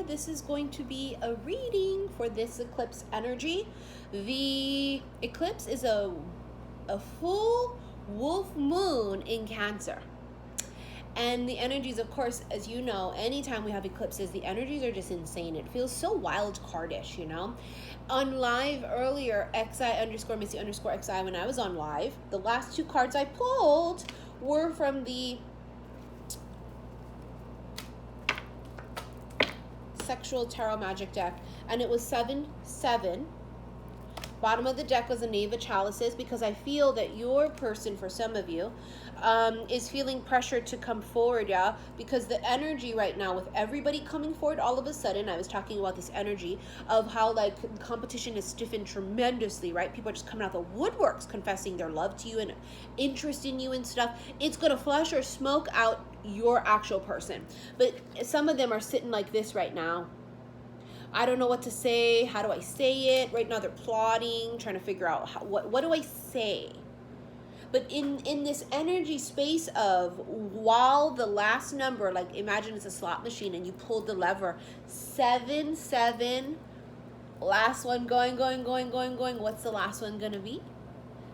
This is going to be a reading for this eclipse energy. The eclipse is a full wolf moon in Cancer. And the energies, of course, as you know, anytime we have eclipses, the energies are just insane. It feels so wild cardish, you know? On live earlier, XI_Missy_XI, when I was on live, the last two cards I pulled were from the Sexual Tarot Magic deck, and it was 7-7. Bottom of the deck was a Knave of Chalices, because I feel that your person, for some of you, is feeling pressure to come forward, yeah? Because the energy right now with everybody coming forward all of a sudden, I was talking about this energy of how like competition is stiffened tremendously, right? People are just coming out the woodworks confessing their love to you and interest in you and stuff. It's gonna flush or smoke out your actual person. But some of them are sitting like this right now. I don't know what to say. How do I say it? Right now they're plotting, trying to figure out what do I say? But in this energy space of, while the last number, like imagine it's a slot machine and you pulled the lever, 7-7, last one going. What's the last one gonna be?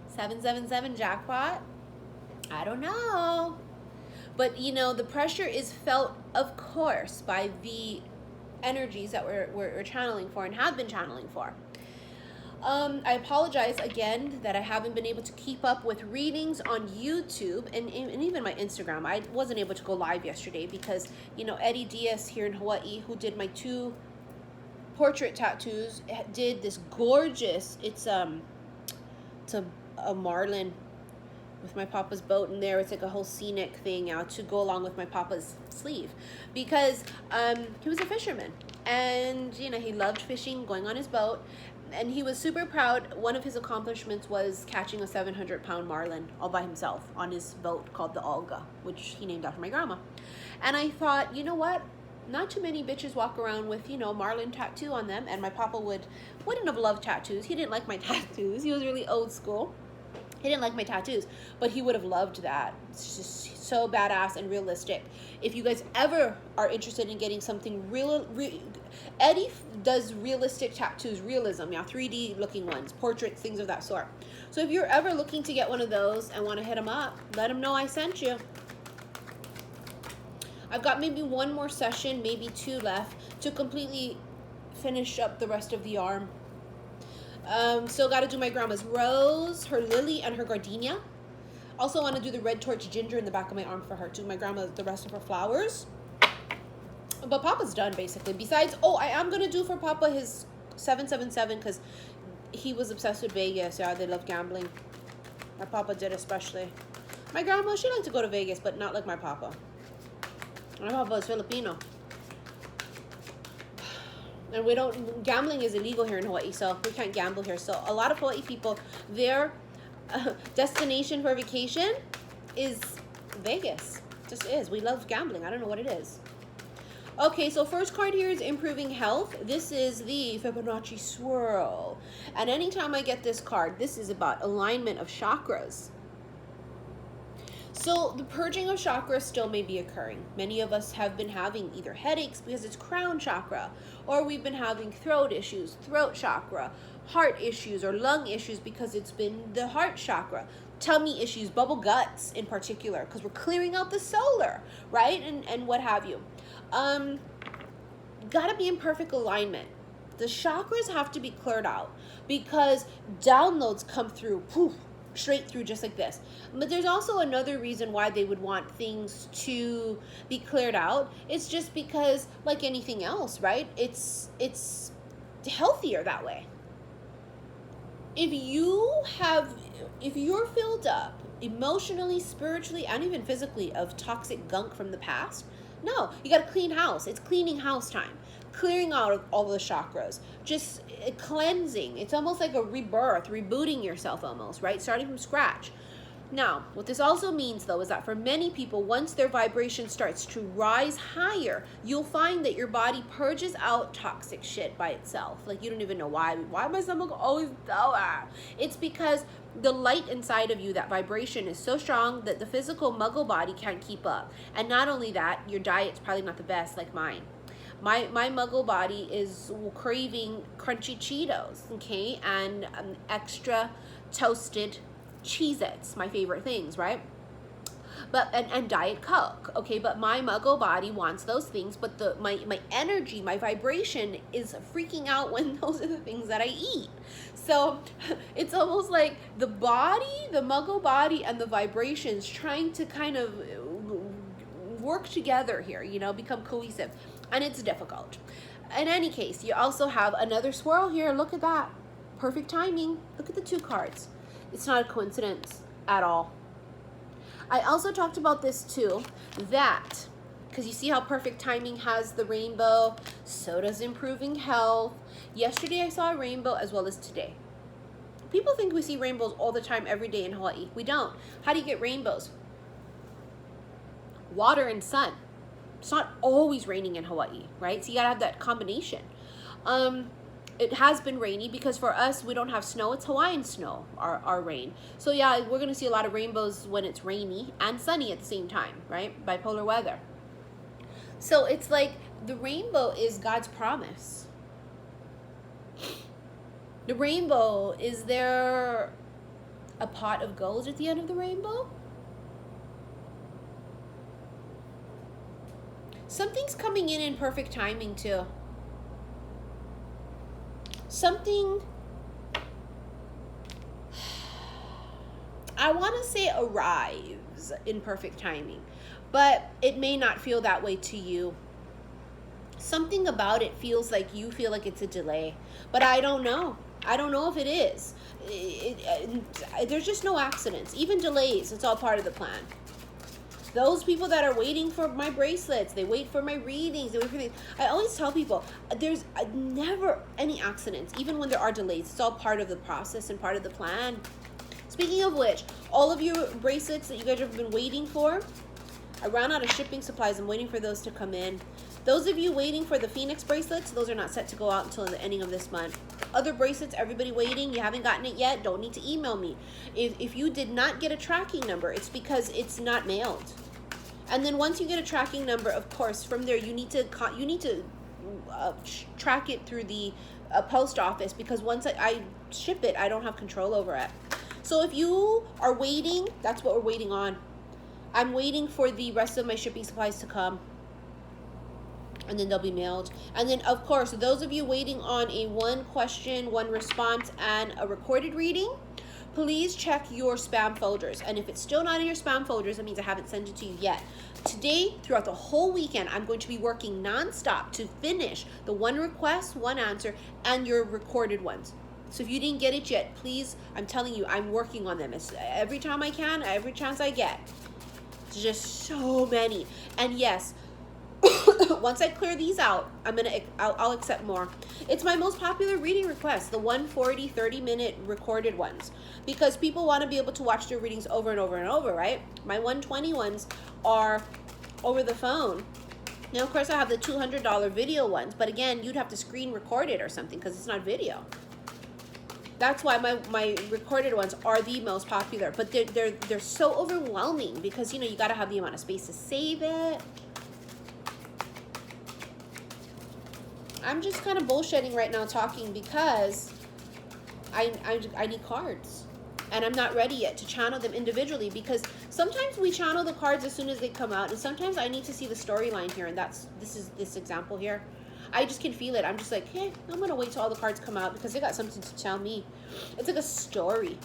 777 jackpot? I don't know. But you know, the pressure is felt, of course, by the energies that we're channeling for and have been channeling for. I apologize again that I haven't been able to keep up with readings on YouTube and even my Instagram. I wasn't able to go live yesterday because, you know, Eddie Diaz here in Hawaii, who did my 2 portrait tattoos, did this gorgeous, it's a marlin with my papa's boat in there. It's like a whole scenic thing out to go along with my papa's sleeve, because he was a fisherman and, you know, he loved fishing, going on his boat, and he was super proud. One of his accomplishments was catching a 700-pound marlin all by himself on his boat called the Olga, which he named after my grandma. And I thought, you know what, not too many bitches walk around with, you know, marlin tattoo on them, and my papa wouldn't have loved tattoos. He didn't like my tattoos. He was really old school. He didn't like my tattoos, but he would have loved that. It's just so badass and realistic. If you guys ever are interested in getting something real, Eddie does realistic tattoos, realism, yeah, 3D looking ones, portraits, things of that sort. So if you're ever looking to get one of those and want to hit him up, let him know I sent you. I've got maybe one more session, maybe 2 left to completely finish up the rest of the arm. Still got to do my grandma's rose, her lily, and her gardenia. Also want to do the red torch ginger in the back of my arm for her too. My grandma, the rest of her flowers. But Papa's done basically. Besides, oh, I am going to do for Papa his 777 because he was obsessed with Vegas. Yeah, they love gambling. My Papa did especially. My grandma, she liked to go to Vegas, but not like my Papa. My Papa is Filipino. And gambling is illegal here in Hawaii, so we can't gamble here. So a lot of Hawaii people, their destination for vacation is Vegas. Just is. We love gambling. I don't know what it is. Okay, so first card here is improving health. This is the Fibonacci swirl. And anytime I get this card, this is about alignment of chakras. So the purging of chakras still may be occurring. Many of us have been having either headaches because it's crown chakra, or we've been having throat issues, throat chakra, heart issues or lung issues because it's been the heart chakra, tummy issues, bubble guts in particular, because we're clearing out the solar, right? And what have you. Gotta be in perfect alignment. The chakras have to be cleared out because downloads come through, poof, straight through just like this. But there's also another reason why they would want things to be cleared out. It's just because, like anything else, right? It's healthier that way. If you're filled up emotionally, spiritually, and even physically of toxic gunk from the past, no, you got to clean house. It's cleaning house time. Clearing out of all the chakras, just cleansing. It's almost like a rebirth, rebooting yourself almost, right? Starting from scratch. Now, what this also means though is that for many people, once their vibration starts to rise higher, you'll find that your body purges out toxic shit by itself. Like you don't even know why. Why my stomach always do that? It's because the light inside of you, that vibration is so strong that the physical muggle body can't keep up. And not only that, your diet's probably not the best like mine. My muggle body is craving crunchy Cheetos, okay, and extra toasted Cheez-Its, my favorite things, right? But and Diet Coke, okay, but my muggle body wants those things, but my energy, my vibration is freaking out when those are the things that I eat. So it's almost like the body, the muggle body, and the vibrations trying to kind of work together here, you know, become cohesive, and it's difficult. In any case, you also have another swirl here. Look at that. Perfect timing. Look at the 2 cards. It's not a coincidence at all. I also talked about this too, that, because you see how perfect timing has the rainbow, so does improving health. Yesterday I saw a rainbow as well as today. People think we see rainbows all the time, every day in Hawaii. We don't. How do you get rainbows? Water and sun. It's not always raining in Hawaii, right? So you gotta have that combination. It has been rainy because for us, we don't have snow. It's Hawaiian snow, our rain. So yeah, we're going to see a lot of rainbows when it's rainy and sunny at the same time, right? Bipolar weather. So it's like the rainbow is God's promise. The rainbow, is there a pot of gold at the end of the rainbow? Something's coming in perfect timing too. Something, I want to say arrives in perfect timing, but it may not feel that way to you. Something about it feels like you feel like it's a delay, but I don't know. I don't know if it is. There's just no accidents, even delays. It's all part of the plan. Those people that are waiting for my bracelets, they wait for my readings, they wait for things. I always tell people, there's never any accidents, even when there are delays. It's all part of the process and part of the plan. Speaking of which, all of your bracelets that you guys have been waiting for, I ran out of shipping supplies. I'm waiting for those to come in. Those of you waiting for the Phoenix bracelets, those are not set to go out until the ending of this month. Other bracelets, everybody waiting, you haven't gotten it yet, don't need to email me. If you did not get a tracking number, it's because it's not mailed. And then once you get a tracking number, of course, from there you need to track it through the post office, because once I ship it, I don't have control over it. So if you are waiting, that's what we're waiting on. I'm waiting for the rest of my shipping supplies to come, and then they'll be mailed. And then, of course, those of you waiting on a 1 question, 1 response, and a recorded reading, please check your spam folders. And if it's still not in your spam folders, that means I haven't sent it to you yet. Today, throughout the whole weekend, I'm going to be working nonstop to finish the 1 request, 1 answer, and your recorded ones. So if you didn't get it yet, please, I'm telling you, I'm working on them. It's every time I can, every chance I get. It's just so many. And yes, once I clear these out, I'll accept more. It's my most popular reading request, the 140, 30-minute recorded ones, because people want to be able to watch their readings over and over and over, right? My 120 ones are over the phone. Now, of course, I have the $200 video ones, but again, you'd have to screen record it or something because it's not video. That's why my recorded ones are the most popular, but they're so overwhelming because, you know, you got to have the amount of space to save it. I'm just kind of bullshitting right now talking because I need cards, and I'm not ready yet to channel them individually, because sometimes we channel the cards as soon as they come out, and sometimes I need to see the storyline here, and this is this example here. I just can feel it. I'm just like, hey, I'm gonna wait till all the cards come out because they got something to tell me. It's like a story.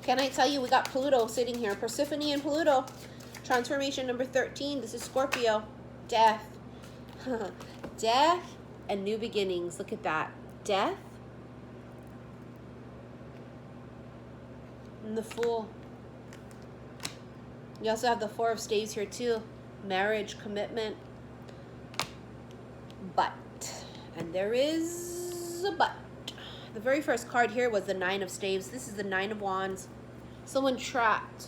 Can I tell you, we got Pluto sitting here, Persephone and Pluto, transformation number 13. This is Scorpio, death. Death and new beginnings. Look at that. Death and the Fool. You also have the 4 of Staves here too. Marriage, commitment. But, and there is a but. The very first card here was the 9 of Staves. This is the 9 of Wands. Someone trapped.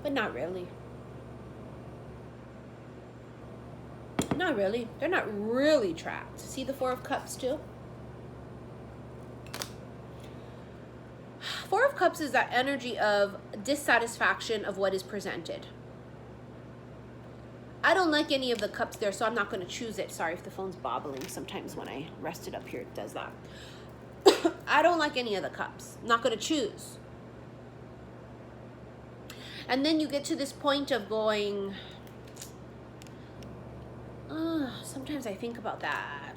But not really. Not really. They're not really trapped. See the 4 of Cups too? 4 of Cups is that energy of dissatisfaction of what is presented. I don't like any of the cups there, so I'm not going to choose it. Sorry if the phone's bobbling. Sometimes when I rest it up here, it does that. I don't like any of the cups. I'm not going to choose. And then you get to this point of going, sometimes I think about that.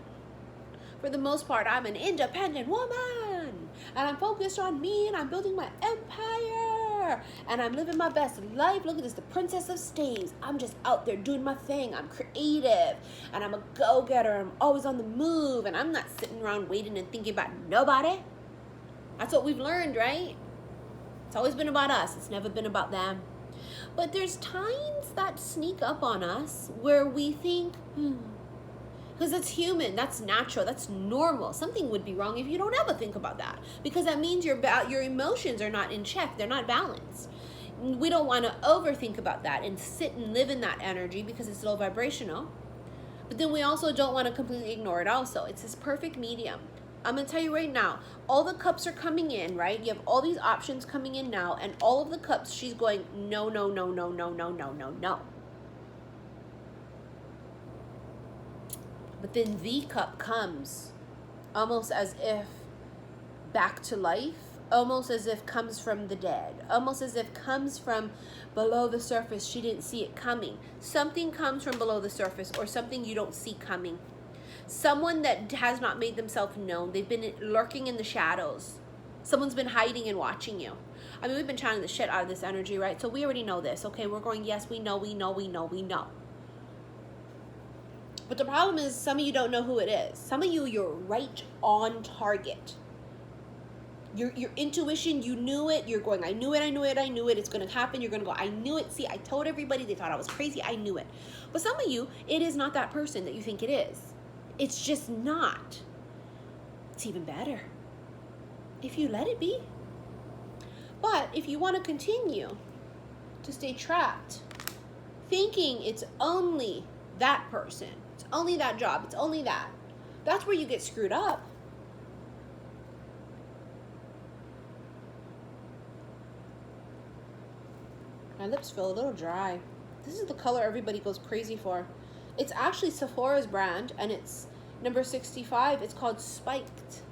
For the most part, I'm an independent woman, and I'm focused on me, and I'm building my empire, and I'm living my best life. Look at this, the princess of staves. I'm just out there doing my thing. I'm creative, and I'm a go-getter. I'm always on the move, and I'm not sitting around waiting and thinking about nobody. That's what we've learned, right? It's always been about us. It's never been about them. But there's times that sneak up on us where we think, because it's human, that's natural, that's normal. Something would be wrong if you don't ever think about that, because that means your emotions are not in check, they're not balanced. We don't want to overthink about that and sit and live in that energy because it's low vibrational. But then we also don't want to completely ignore it also. It's this perfect medium. I'm going to tell you right now, all the cups are coming in, right? You have all these options coming in now, and all of the cups, she's going, no, no, no, no, no, no, no, no, no. But then the cup comes almost as if back to life, almost as if comes from the dead, almost as if comes from below the surface. She didn't see it coming. Something comes from below the surface, or something you don't see coming. Someone that has not made themselves known. They've been lurking in the shadows. Someone's been hiding and watching you. I mean, we've been channeling the shit out of this energy, right? So we already know this. Okay, we're going, yes, we know, we know, we know, we know. But the problem is, some of you don't know who it is. Some of you, you're right on target. Your intuition, you knew it. You're going, I knew it, I knew it, I knew it. It's going to happen. You're going to go, I knew it. See, I told everybody. They thought I was crazy. I knew it. But some of you, it is not that person that you think it is. It's just not. It's even better if you let it be. But if you want to continue to stay trapped, thinking it's only that person, it's only that job, it's only that, that's where you get screwed up. My lips feel a little dry. This is the color everybody goes crazy for. It's actually Sephora's brand, and it's number 65. It's called Spiked.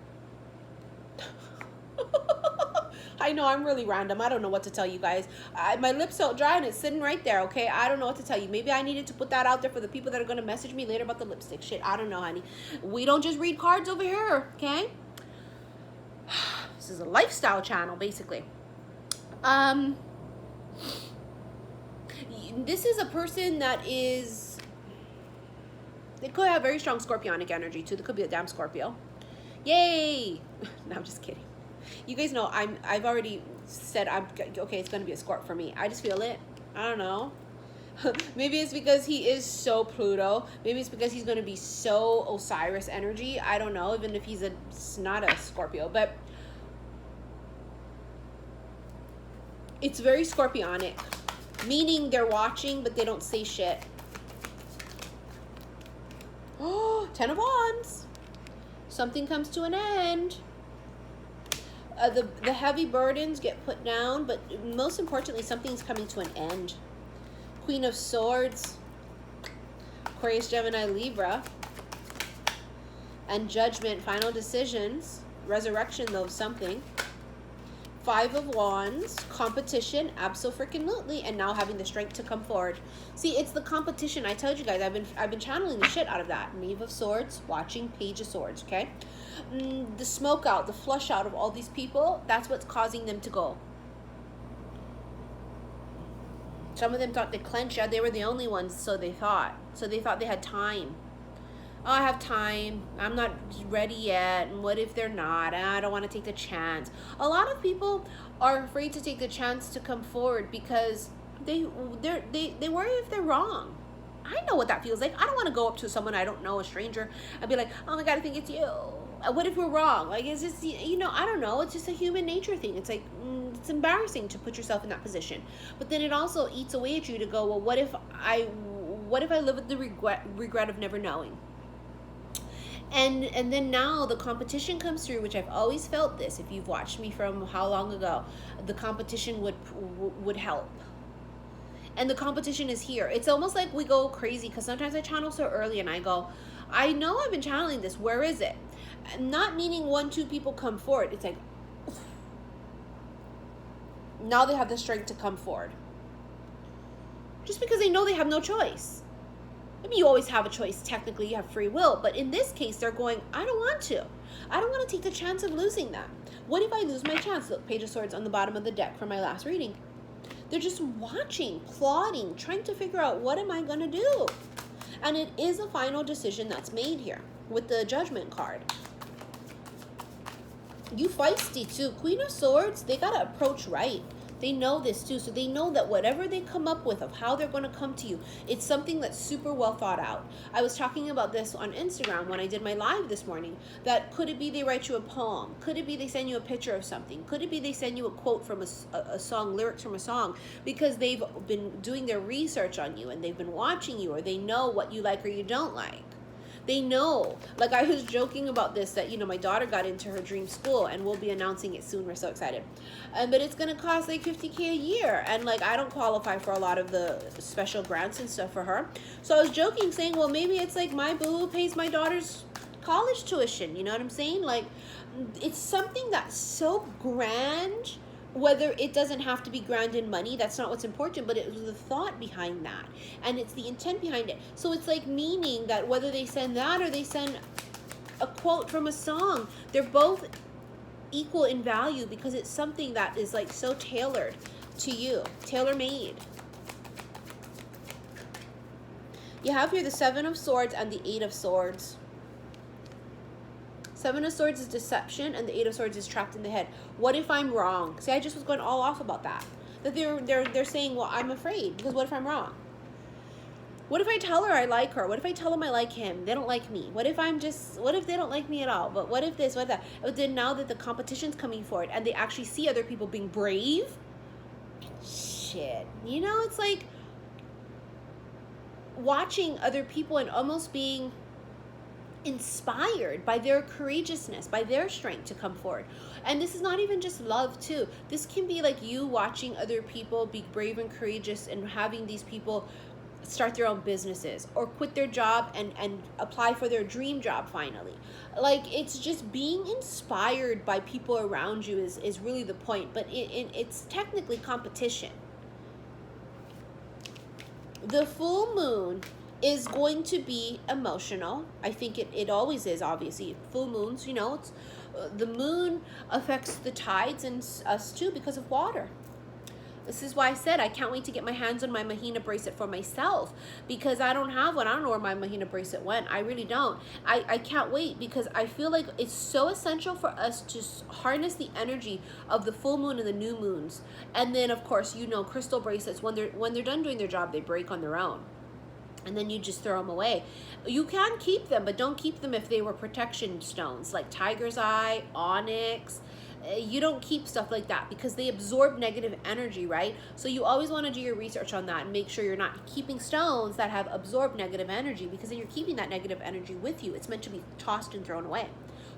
I know, I'm really random. I don't know what to tell you guys. My lips felt dry, and it's sitting right there, okay? I don't know what to tell you. Maybe I needed to put that out there for the people that are going to message me later about the lipstick shit. I don't know, honey. We don't just read cards over here, okay? This is a lifestyle channel, basically. This is a person that is... They could have very strong scorpionic energy, too. They could be a damn Scorpio. Yay! No, I'm just kidding. You guys know I've already said okay, it's going to be a Scorp for me. I just feel it. I don't know. Maybe it's because he is so Pluto. Maybe it's because he's going to be so Osiris energy. I don't know, even if he's not a Scorpio. But it's very Scorpionic. Meaning they're watching, but they don't say shit. Oh, 10 of Wands. Something comes to an end. The heavy burdens get put down, but most importantly, something's coming to an end. Queen of Swords. Aquarius, Gemini, Libra. And Judgment, final decisions. Resurrection, though, something. 5 of Wands, competition, abso-freaking-lutely, and now having the strength to come forward. See, it's the competition. I told you guys, I've been channeling the shit out of that. Knave of Swords, watching Page of Swords, okay? The smoke out, the flush out of all these people, that's what's causing them to go. Some of them thought they clenched. Yeah, they were the only ones, so they thought. So they thought they had time. Oh, I have time. I'm not ready yet. And what if they're not? I don't want to take the chance. A lot of people are afraid to take the chance to come forward because they worry if they're wrong. I know what that feels like. I don't want to go up to someone I don't know, a stranger, and be like, oh my God, I think it's you. What if we're wrong? Like, it's just, I don't know. It's just a human nature thing. It's like, it's embarrassing to put yourself in that position. But then it also eats away at you to go, well, what if I live with the regret of never knowing? And then now the competition comes through, which I've always felt this. If you've watched me from how long ago, the competition would help. And the competition is here. It's almost like we go crazy because sometimes I channel so early and I go, I know I've been channeling this. Where is it? Not meaning 1-2 people come forward. It's like, now they have the strength to come forward. Just because they know they have no choice. I mean, you always have a choice. Technically, you have free will. But in this case, they're going, I don't want to. I don't want to take the chance of losing them. What if I lose my chance? Look, Page of Swords on the bottom of the deck for my last reading. They're just watching, plotting, trying to figure out, what am I going to do? And it is a final decision that's made here with the Judgment card. You feisty too. Queen of Swords, they got to approach right. They know this too. So they know that whatever they come up with of how they're going to come to you, it's something that's super well thought out. I was talking about this on Instagram when I did my live this morning. That could it be they write you a poem? Could it be they send you a picture of something? Could it be they send you a quote from a song, lyrics from a song? Because they've been doing their research on you and they've been watching you, or they know what you like or you don't like. They know. Like, I was joking about this, that, you know, my daughter got into her dream school and we'll be announcing it soon. We're so excited. But it's going to cost like $50K a year. And like, I don't qualify for a lot of the special grants and stuff for her. So I was joking saying, well, maybe it's like my boo pays my daughter's college tuition. You know what I'm saying? Like, it's something that's so grand. Whether it doesn't have to be grand in money, that's not what's important, but it was the thought behind that. And it's the intent behind it. So it's like meaning that whether they send that or they send a quote from a song, they're both equal in value because it's something that is like so tailored to you, tailor-made. You have here the Seven of Swords and the Eight of Swords. Seven of Swords is deception, and the Eight of Swords is trapped in the head. What if I'm wrong? See, I just was going all off about that. That they're saying, well, I'm afraid, because what if I'm wrong? What if I tell her I like her? What if I tell them I like him? They don't like me. What if they don't like me at all? But what if this, what if that? But then now that the competition's coming forward, and they actually see other people being brave, shit. You know, it's like watching other people and almost being inspired by their courageousness, by their strength to come forward. And this is not even just love too. This can be like you watching other people be brave and courageous and having these people start their own businesses or quit their job and apply for their dream job finally. Like, it's just being inspired by people around you is really the point. But it's technically competition. The full moon is going to be emotional. I think it always is, obviously. Full moons, you know, it's the moon affects the tides and us too because of water. This is why I said I can't wait to get my hands on my Mahina bracelet for myself, because I don't have one. I don't know where my Mahina bracelet went. I really don't. I can't wait, because I feel like it's so essential for us to harness the energy of the full moon and the new moons. And then, of course, you know, crystal bracelets, when they're done doing their job, they break on their own. And then you just throw them away. You can keep them, but don't keep them if they were protection stones, like tiger's eye, onyx. You don't keep stuff like that because they absorb negative energy, right? So you always want to do your research on that and make sure you're not keeping stones that have absorbed negative energy, because then you're keeping that negative energy with you. It's meant to be tossed and thrown away,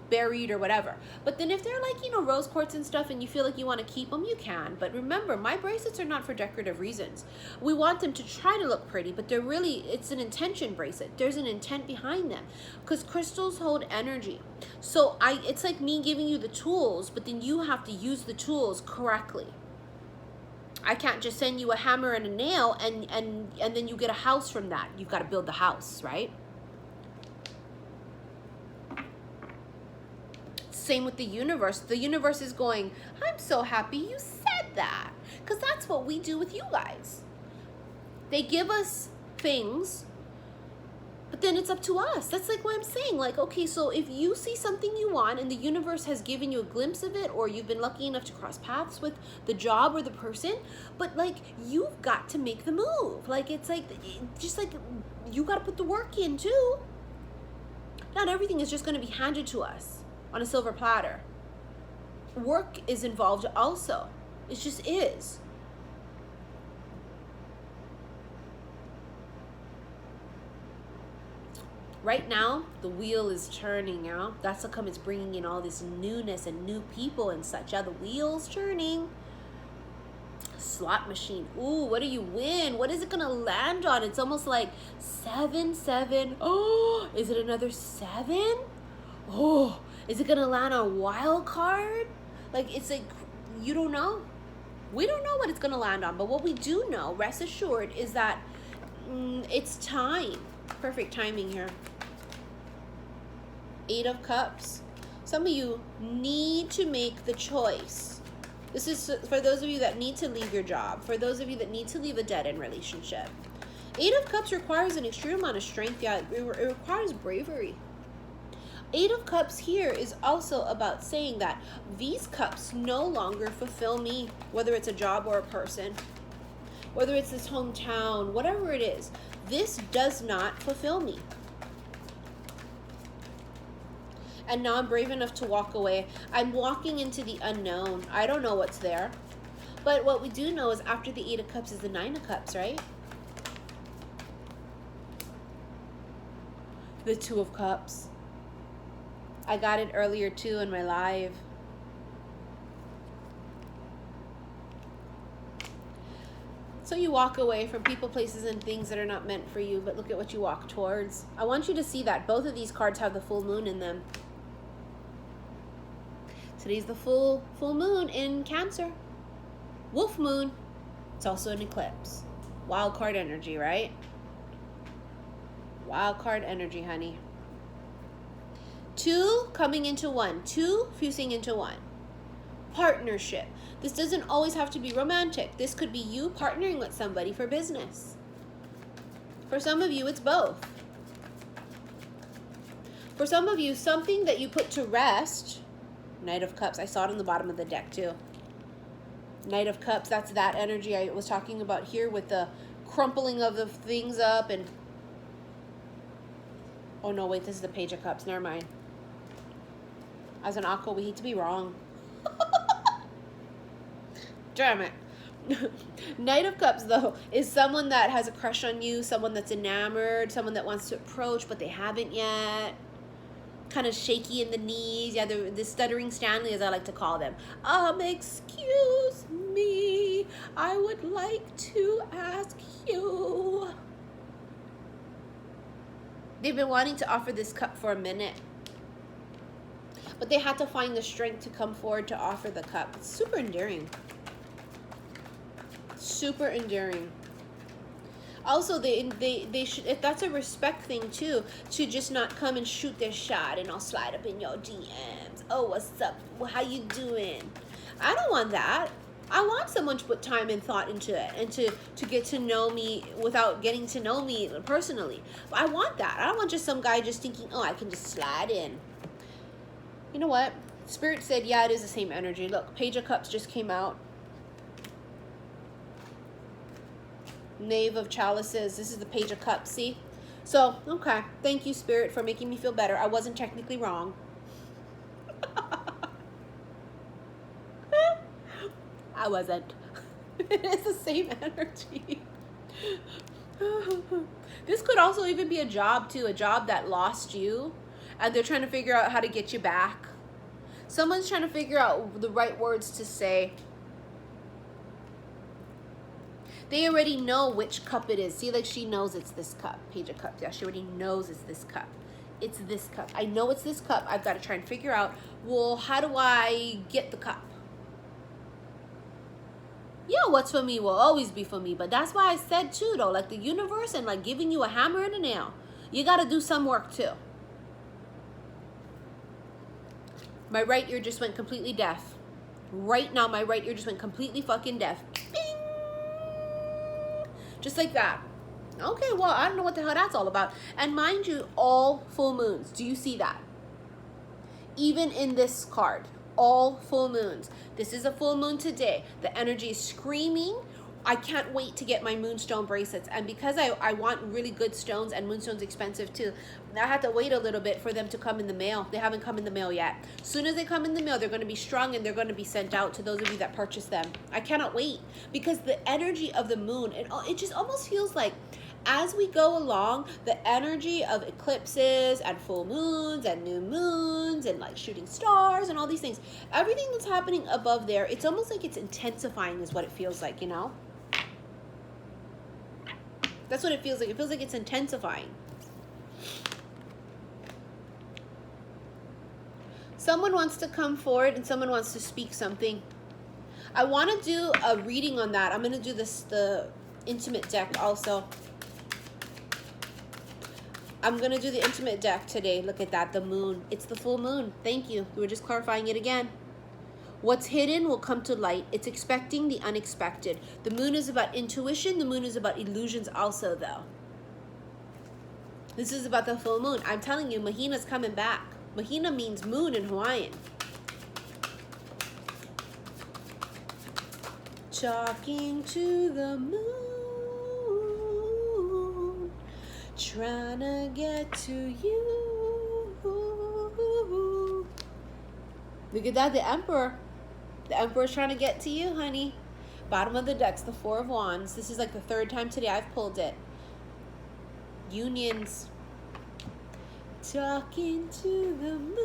buried or whatever. But then if they're like, you know, rose quartz and stuff and you feel like you want to keep them, you can. But remember, my bracelets are not for decorative reasons. We want them to try to look pretty, but it's an intention bracelet. There's an intent behind them, because crystals hold energy. So it's like me giving you the tools, but then you have to use the tools correctly. I can't just send you a hammer and a nail and then you get a house from that. You've got to build the house, right? Same with the universe. The universe is going, I'm so happy you said that, because that's what we do with you guys. They give us things, but then it's up to us. That's like what I'm saying. Like, okay, so if you see something you want and the universe has given you a glimpse of it, or you've been lucky enough to cross paths with the job or the person, but like, you've got to make the move. Like, it's like, just like, you got to put the work in too. Not everything is just going to be handed to us on a silver platter. Work is involved also. It just is. Right now, the wheel is turning, you know? That's how come it's bringing in all this newness and new people and such. Yeah, the wheel's turning. slot machine. Ooh, what do you win? What is it gonna land on? It's almost like 7, 7. Oh, is it another 7? Oh, is it gonna land on a wild card? Like, it's like, you don't know. We don't know what it's gonna land on, but what we do know, rest assured, is that it's time. Perfect timing here. 8 of Cups. Some of you need to make the choice. This is for those of you that need to leave your job, for those of you that need to leave a dead-end relationship. 8 of Cups requires an extreme amount of strength. Yeah, it requires bravery. 8 of Cups here is also about saying that these cups no longer fulfill me, whether it's a job or a person, whether it's this hometown, whatever it is. This does not fulfill me. And now I'm brave enough to walk away. I'm walking into the unknown. I don't know what's there. But what we do know is after the 8 of Cups is the 9 of Cups, right? The 2 of Cups. I got it earlier too in my live. So you walk away from people, places, and things that are not meant for you, but look at what you walk towards. I want you to see that both of these cards have the full moon in them. Today's the full moon in Cancer. Wolf moon. It's also an eclipse. Wild card energy, right? Wild card energy, honey. 2 coming into 1. 2 fusing into 1. Partnership. This doesn't always have to be romantic. This could be you partnering with somebody for business. For some of you, it's both. For some of you, something that you put to rest. Knight of Cups. I saw it on the bottom of the deck too. Knight of Cups. That's that energy I was talking about here with the crumpling of the things up and... Oh no, wait, this is the Page of Cups. Never mind. As an Aqua, we hate to be wrong. Damn it. Knight of Cups, though, is someone that has a crush on you, someone that's enamored, someone that wants to approach, but they haven't yet. Kind of shaky in the knees. Yeah, the stuttering Stanley, as I like to call them. Excuse me. I would like to ask you. They've been wanting to offer this cup for a minute. But they had to find the strength to come forward to offer the cup. It's super endearing. Super endearing. Also, they should, if that's a respect thing too, to just not come and shoot their shot and I'll slide up in your DMs. Oh, what's up? How you doing? I don't want that. I want someone to put time and thought into it and to get to know me without getting to know me personally. But I want that. I don't want just some guy just thinking, oh, I can just slide in. You know what? Spirit said, yeah, it is the same energy. Look, Page of Cups just came out. Knave of Chalices. This is the Page of Cups, see? So, okay. Thank you, Spirit, for making me feel better. I wasn't technically wrong. I wasn't. It is the same energy. This could also even be a job, too. A job that lost you. And they're trying to figure out how to get you back. Someone's trying to figure out the right words to say. They already know which cup it is. See, like she knows it's this cup. Page of Cups. Yeah, she already knows it's this cup. It's this cup. I know it's this cup. I've got to try and figure out, well, how do I get the cup? Yeah, what's for me will always be for me. But that's why I said too, though, like the universe and like giving you a hammer and a nail. You got to do some work too. My right ear just went completely deaf. Right now, my right ear just went completely fucking deaf. Bing! Just like that. Okay, well, I don't know what the hell that's all about. And mind you, all full moons. Do you see that? Even in this card, all full moons. This is a full moon today. The energy is screaming. I can't wait to get my moonstone bracelets. And because I want really good stones, and moonstone's expensive too, I had to wait a little bit for them to come in the mail. They haven't come in the mail yet. As soon as they come in the mail, they're going to be strung and they're going to be sent out to those of you that purchase them. I cannot wait because the energy of the moon, it just almost feels like As we go along, the energy of eclipses and full moons and new moons and like shooting stars and all these things, everything that's happening above there, it's almost like it's intensifying is what it feels like, you know? That's what it feels like. It feels like it's intensifying. Someone wants to come forward and someone wants to speak something. I want to do a reading on that. I'm going to do the intimate deck also. I'm going to do the intimate deck today. Look at that, the moon. It's the full moon. Thank you. We were just clarifying it again. What's hidden will come to light. It's expecting the unexpected. The moon is about intuition. The moon is about illusions also, though. This is about the full moon. I'm telling you, Mahina's coming back. Mahina means moon in Hawaiian. Talking to the moon, trying to get to you. Look at that, the Emperor. The Emperor's trying to get to you, honey. Bottom of the deck's the Four of Wands. This is like the third time today I've pulled it. Unions. Talking to the moon.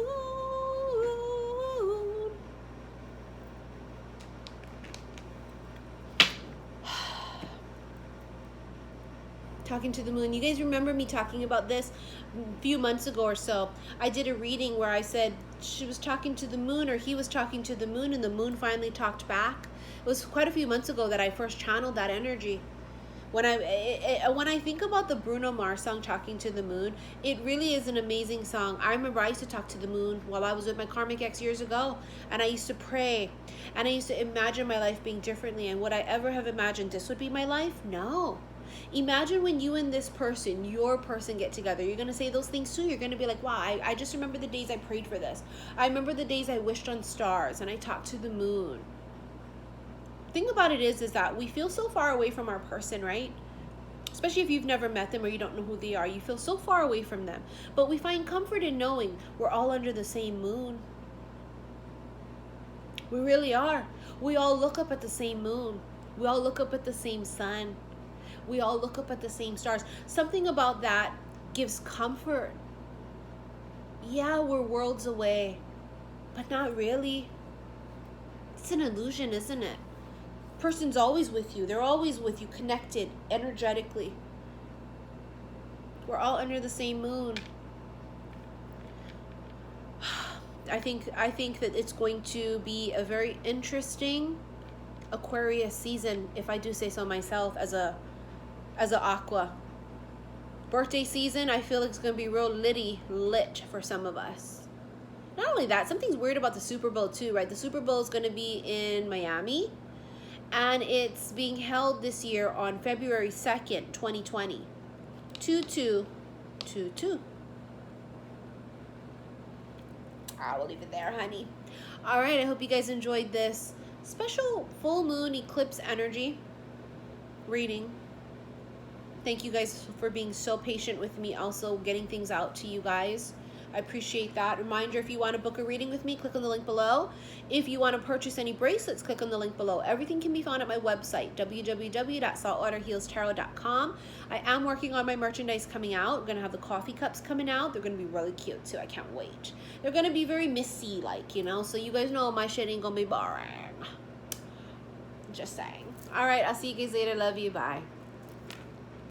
Talking to the moon. You guys remember me talking about this a few months ago or so? I did a reading where I said she was talking to the moon, or he was talking to the moon, and the moon finally talked back. It was quite a few months ago that I first channeled that energy. When I think about the Bruno Mars song, Talking to the Moon, it really is an amazing song. I remember I used to talk to the moon while I was with my karmic ex years ago, and I used to pray, and I used to imagine my life being differently. And would I ever have imagined this would be my life? No. Imagine when you and this person, your person, get together. You're going to say those things too. You're going to be like, wow, I just remember the days I prayed for this. I remember the days I wished on stars and I talked to the moon. Thing about it is that we feel so far away from our person, right? Especially if you've never met them or you don't know who they are. You feel so far away from them. But we find comfort in knowing we're all under the same moon. We really are. We all look up at the same moon. We all look up at the same sun. We all look up at the same stars. Something about that gives comfort. Yeah, we're worlds away, but not really. It's an illusion, isn't it? Person's always with you. They're always with you, connected energetically. We're all under the same moon. I think that it's going to be a very interesting Aquarius season, if I do say so myself, as a aqua. Birthday season, I feel like it's going to be real lit for some of us. Not only that, something's weird about the Super Bowl too, right? The Super Bowl is going to be in Miami, and it's being held this year on February 2nd, 2020. 2222. I will leave it there, honey. All right, I hope you guys enjoyed this special full moon eclipse energy reading. Thank you guys for being so patient with me, also getting things out to you guys. I appreciate that. Reminder, if you want to book a reading with me, click on the link below. If you want to purchase any bracelets, click on the link below. Everything can be found at my website, www.saltwaterhealstarot.com. I am working on my merchandise coming out. We're going to have the coffee cups coming out. They're going to be really cute too. I can't wait. They're going to be very Missy-like, you know, so you guys know my shit ain't going to be boring. Just saying. All right, I'll see you guys later. Love you. Bye.